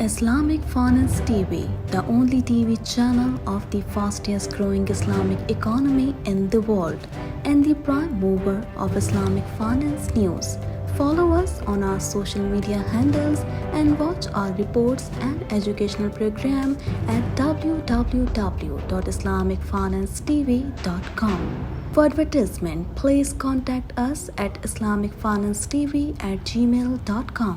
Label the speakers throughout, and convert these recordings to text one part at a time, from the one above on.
Speaker 1: Islamic Finance TV, the only TV channel of the fastest growing Islamic economy in the world and the prime mover of Islamic finance news. Follow us on our social media handles and watch our reports and educational program at www.islamicfinancetv.com. For advertisement, please contact us at islamicfinancetv@gmail.com.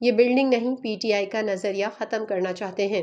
Speaker 2: یہ building نہیں، P T I کا نظریہ ختم کرنا چاہتے ہیں۔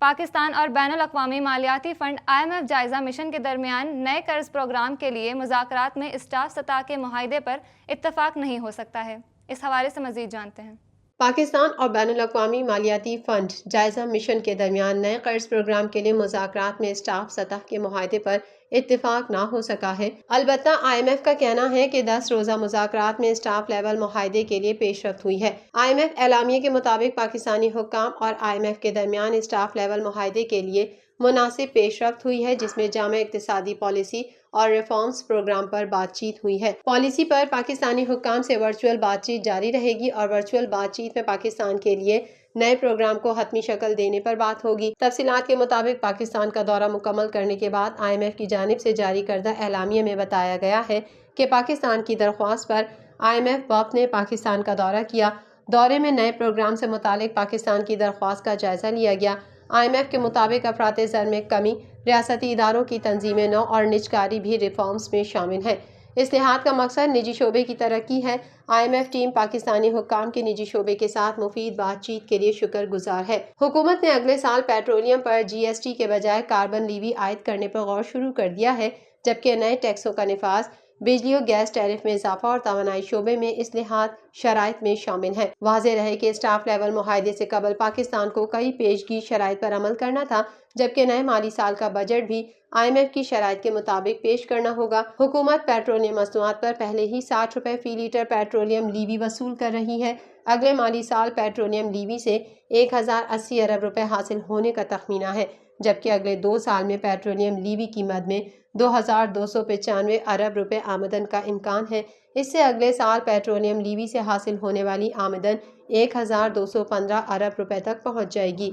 Speaker 3: پاکستان اور بین الاقوامی مالیاتی فنڈ IMF جائزہ مشن کے درمیان نئے قرض پروگرام کے لیے مذاکرات میں اسٹاف سطح کے معاہدے پر اتفاق نہیں ہو سکتا ہے۔ اس حوالے سے مزید جانتے ہیں۔
Speaker 2: پاکستان اور بین الاقوامی مالیاتی فنڈ جائزہ مشن کے درمیان نئے قرض پروگرام کے لیے مذاکرات میں اسٹاف سطح کے معاہدے پر اتفاق نہ ہو سکا ہے۔ البتہ IMF کا کہنا ہے کہ 10 روزہ مذاکرات میں اسٹاف لیول معاہدے کے لیے پیش رفت ہوئی ہے۔ IMF اعلامیے کے مطابق پاکستانی حکام اور IMF کے درمیان اسٹاف لیول معاہدے کے لیے مناسب پیش رفت ہوئی ہے، جس میں جامع اقتصادی پالیسی اور ریفارمز پروگرام پر بات چیت ہوئی ہے۔ پالیسی پر پاکستانی حکام سے ورچوئل بات چیت جاری رہے گی اور ورچوئل بات چیت میں پاکستان کے لیے نئے پروگرام کو حتمی شکل دینے پر بات ہوگی۔ تفصیلات کے مطابق پاکستان کا دورہ مکمل کرنے کے بعد IMF کی جانب سے جاری کردہ اعلامیے میں بتایا گیا ہے کہ پاکستان کی درخواست پر IMF وفد نے پاکستان کا دورہ کیا۔ دورے میں نئے پروگرام سے متعلق پاکستان کی درخواست کا جائزہ لیا گیا۔ IMF کے مطابق افراط زر میں کمی، ریاستی اداروں کی تنظیم نو اور نجکاری بھی ریفارمز میں شامل ہیں۔ اصلاحات کا مقصد نجی شعبے کی ترقی ہے۔ IMF ٹیم پاکستانی حکام کے نجی شعبے کے ساتھ مفید بات چیت کے لیے شکر گزار ہے۔ حکومت نے اگلے سال پیٹرولیم پر GST کے بجائے کاربن لیوی عائد کرنے پر غور شروع کر دیا ہے، جبکہ نئے ٹیکسوں کا نفاذ، بجلی اور گیس ٹیرف میں اضافہ اور توانائی شعبے میں اصلاحات شرائط میں شامل ہیں۔ واضح رہے کہ اسٹاف لیول معاہدے سے قبل پاکستان کو کئی پیشگی شرائط پر عمل کرنا تھا، جبکہ نئے مالی سال کا بجٹ بھی IMF کی شرائط کے مطابق پیش کرنا ہوگا۔ حکومت پیٹرولیم مصنوعات پر پہلے ہی 60 روپے فی لیٹر پیٹرولیم لیوی وصول کر رہی ہے۔ اگلے مالی سال پیٹرولیم لیوی سے 1080 ارب روپے حاصل ہونے کا تخمینہ ہے، جبکہ اگلے 2 سال میں پیٹرولیم لیوی کی مد میں 2295 ارب روپے آمدن کا امکان ہے۔ اس سے اگلے سال پیٹرولیم لیوی سے حاصل ہونے والی آمدن 1215 ارب روپے تک پہنچ جائے گی۔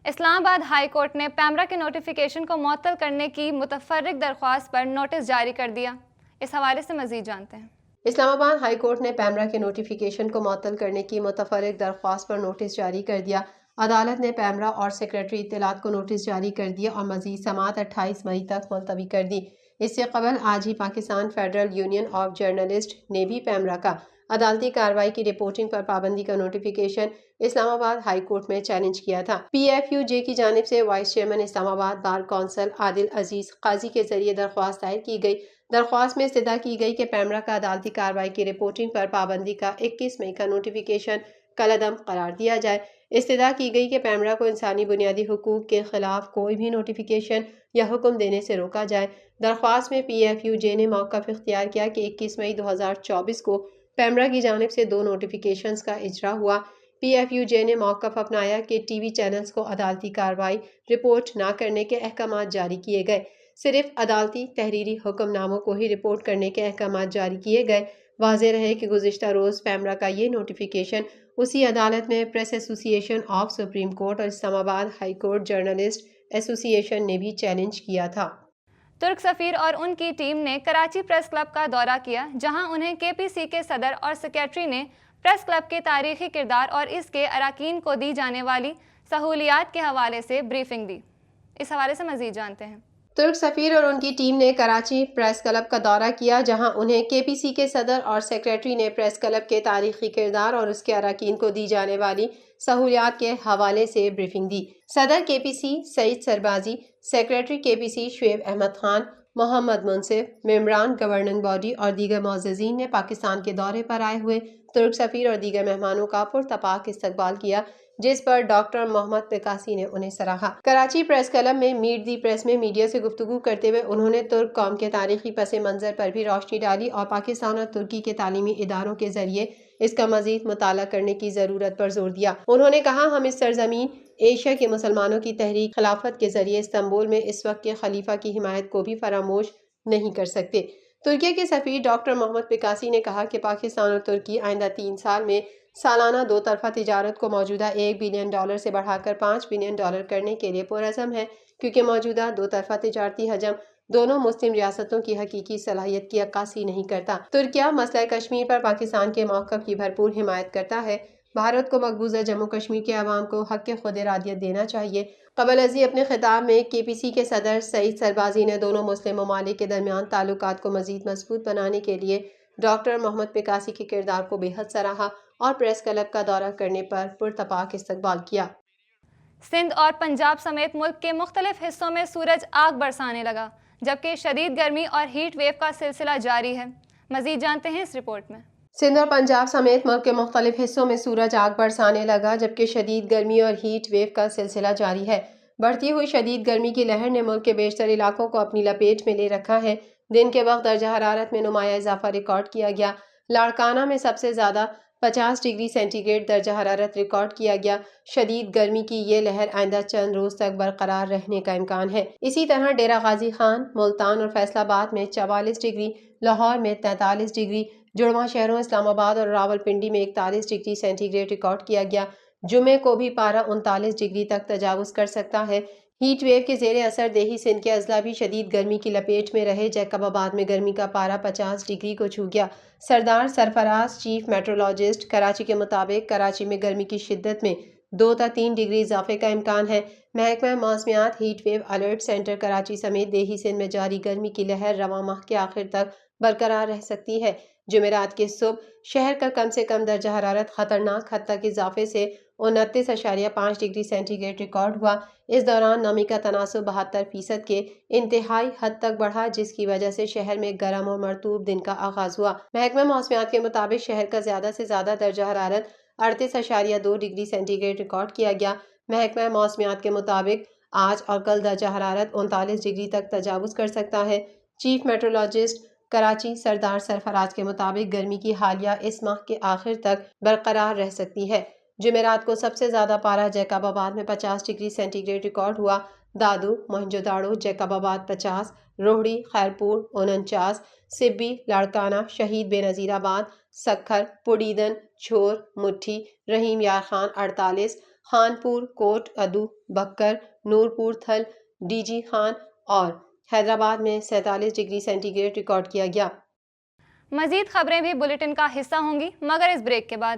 Speaker 3: اسلام آباد ہائی کورٹ نے پیمرا کے نوٹیفیکیشن کو معطل کرنے کی متفرق درخواست پر نوٹس جاری کر دیا۔ اس حوالے سے مزید جانتے ہیں۔
Speaker 2: اسلام آباد ہائی کورٹ نے پیمرا کے نوٹیفیکیشن کو معطل کرنے کی متفرق درخواست پر نوٹس جاری کر دیا۔ عدالت نے پیمرا اور سیکریٹری اطلاعات کو نوٹس جاری کر دیا اور مزید سماعت 28 مئی تک ملتوی کر دی۔ اس سے قبل آج ہی Pakistan federal union of journalist نے بھی پیمرا کا عدالتی کارروائی کی رپورٹنگ پر پابندی کا نوٹیفیکیشن اسلام آباد ہائی کورٹ میں چیلنج کیا تھا۔ PFUJ کی جانب سے وائس چیئرمین اسلام آباد بار کونسل عادل عزیز قاضی کے ذریعے درخواست دائر کی گئی۔ درخواست میں استدعا کی گئی کہ پیمرا کا عدالتی کارروائی کی رپورٹنگ پر پابندی کا 21 مئی کا نوٹیفیکیشن کالعدم قرار دیا جائے۔ استدعا کی گئی کہ پیمرا کو انسانی بنیادی حقوق کے خلاف کوئی بھی نوٹیفیکیشن یا حکم دینے سے روکا جائے۔ درخواست میں PFUJ نے موقف اختیار کیا کہ 21 مئی 2024 کو پیمرا کی جانب سے 2 نوٹیفیکیشنز کا اجرا ہوا۔ PFUJ نے موقف اپنایا کہ ٹی وی چینلز کو عدالتی کارروائی رپورٹ نہ کرنے کے احکامات جاری کیے گئے، صرف عدالتی تحریری حکم ناموں کو ہی رپورٹ کرنے کے احکامات جاری کیے گئے۔ واضح رہے کہ گزشتہ روز پیمرا کا یہ نوٹیفیکیشن اسی عدالت میں پریس ایسوسی ایشن آف سپریم کورٹ اور اسلام آباد ہائی کورٹ جرنلسٹ ایسوسی ایشن نے بھی چیلنج کیا تھا۔
Speaker 3: ترک سفیر اور ان کی ٹیم نے کراچی پریس کلب کا دورہ کیا، جہاں انہیں KPC کے صدر اور سیکریٹری نے پریس کلب کے تاریخی کردار اور اس کے اراکین کو دی جانے والی سہولیات کے حوالے سے بریفنگ دی۔ اس حوالے سے مزید جانتے ہیں۔
Speaker 2: ترک سفیر اور ان کی ٹیم نے کراچی پریس کلب کا دورہ کیا، جہاں انہیں KPC کے صدر اور سیکریٹری نے پریس کلب کے تاریخی کردار اور اس کے اراکین کو دی جانے والی سہولیات کے حوالے سے بریفنگ دی۔ صدر KPC سعید سربازی، سیکریٹری KPC شعیب احمد خان، محمد منصف، ممبران گورننگ باڈی اور دیگر معززین نے پاکستان کے دورے پر آئے ہوئے ترک سفیر اور دیگر مہمانوں کا پرتپاک استقبال کیا، جس پر ڈاکٹر محمد پکاسی نے انہیں سراہا۔ کراچی پریس کلب میں میٹ دی پریس میں میڈیا سے گفتگو کرتے ہوئے انہوں نے ترک قوم کے تاریخی پس منظر پر بھی روشنی ڈالی اور پاکستان اور ترکی کے تعلیمی اداروں کے ذریعے اس کا مزید مطالعہ کرنے کی ضرورت پر زور دیا۔ انہوں نے کہا، ہم اس سرزمین ایشیا کے مسلمانوں کی تحریک خلافت کے ذریعے استنبول میں اس وقت کے خلیفہ کی حمایت کو بھی فراموش نہیں کر سکتے۔ ترکی کے سفیر ڈاکٹر محمد پکاسی نے کہا کہ پاکستان اور ترکی آئندہ 3 سال میں سالانہ 2 طرفہ تجارت کو موجودہ $1 بلین سے بڑھا کر $5 بلین کرنے کے لیے پرعزم ہے، کیونکہ موجودہ 2 طرفہ تجارتی حجم دونوں مسلم ریاستوں کی حقیقی صلاحیت کی عکاسی نہیں کرتا۔ ترکیہ مسئلہ کشمیر پر پاکستان کے موقف کی بھرپور حمایت کرتا ہے۔ بھارت کو مقبوضہ جموں کشمیر کے عوام کو حق خود ارادیت دینا چاہیے۔ قبل ازیں اپنے خطاب میں KPC کے صدر سعید سربازی نے دونوں مسلم ممالک کے درمیان تعلقات کو مزید مضبوط بنانے کے لیے ڈاکٹر محمد پکاسی کے کردار کو بے حد سراہا۔ اور پریس کلب کا دورہ کرنے پر پرتپاک استقبال کیا۔
Speaker 3: سندھ اور پنجاب سمیت ملک کے مختلف حصوں میں سورج آگ برسانے لگا، جبکہ شدید گرمی اور ہیٹ ویو کا سلسلہ جاری ہے۔ مزید جانتے ہیں اس رپورٹ میں۔
Speaker 2: سندھ اور پنجاب سمیت ملک کے مختلف حصوں میں سورج آگ برسانے لگا، جبکہ شدید گرمی اور ہیٹ ویو کا سلسلہ جاری ہے۔ بڑھتی ہوئی شدید گرمی کی لہر نے ملک کے بیشتر علاقوں کو اپنی لپیٹ میں لے رکھا ہے۔ دن کے وقت درجہ حرارت میں نمایاں اضافہ ریکارڈ کیا گیا۔ لاڑکانہ میں سب سے زیادہ 50 ڈگری سینٹی گریڈ درجہ حرارت ریکارڈ کیا گیا۔ شدید گرمی کی یہ لہر آئندہ چند روز تک برقرار رہنے کا امکان ہے۔ اسی طرح ڈیرہ غازی خان، ملتان اور فیصل آباد میں 44 ڈگری، لاہور میں 43 ڈگری، جڑواں شہروں اسلام آباد اور راولپنڈی میں 41 ڈگری سینٹی گریڈ ریکارڈ کیا گیا۔ جمعے کو بھی پارہ 39 ڈگری تک تجاوز کر سکتا ہے۔ ہیٹ ویو کے زیر اثر دیہی سندھ کے اضلاع بھی شدید گرمی کی لپیٹ میں رہے۔ جیکب آباد میں گرمی کا پارہ 50 ڈگری کو چھو گیا۔ سردار سرفراز، چیف میٹرولوجسٹ کراچی کے مطابق کراچی میں گرمی کی شدت میں 2 تا 3 ڈگری اضافے کا امکان ہے۔ محکمہ موسمیات heat wave alert centre Karachi سمیت دیہی سندھ میں جاری گرمی کی لہر رواں ماہ کے آخر تک برقرار رہ سکتی ہے۔ جمعرات کی صبح شہر کا کم سے کم درجہ حرارت خطرناک حد تک اضافے سے 29.5 ڈگری سینٹی گریڈ ریکارڈ ہوا۔ اس دوران نمی کا تناسب 72% کے انتہائی حد تک بڑھا، جس کی وجہ سے شہر میں گرم اور مرطوب دن کا آغاز ہوا۔ محکمہ موسمیات کے مطابق شہر کا زیادہ سے زیادہ درجہ حرارت 38.2 ڈگری سینٹی گریڈ ریکارڈ کیا گیا۔ محکمہ موسمیات کے مطابق آج اور کل درجہ حرارت 39 ڈگری تک تجاوز کر سکتا ہے۔ چیف میٹرولوجسٹ کراچی سردار سرفراز کے مطابق گرمی کی حالیہ اس ماہ کے آخر تک برقرار رہ سکتی ہے۔ جمعرات کو سب سے زیادہ پارہ جیکب آباد میں 50 ڈگری سینٹی گریڈ ریکارڈ ہوا۔ دادو، موہنجو داڑو، جیکب آباد 50، روہڑی، خیرپور 49، سبی، لاڑکانہ، شہید بے نظیر آباد، سکھر، پوڈیدن، چھور، مٹھی، رحیم یار خان 48، خانپور، کوٹ ادو، بکر، نورپور تھل، ڈی جی خان اور حیدرآباد میں 47 ڈگری سینٹی گریڈ ریکارڈ کیا گیا۔
Speaker 3: مزید خبریں بھی بلیٹن کا حصہ ہوں گی، مگر اس بریک کے بعد۔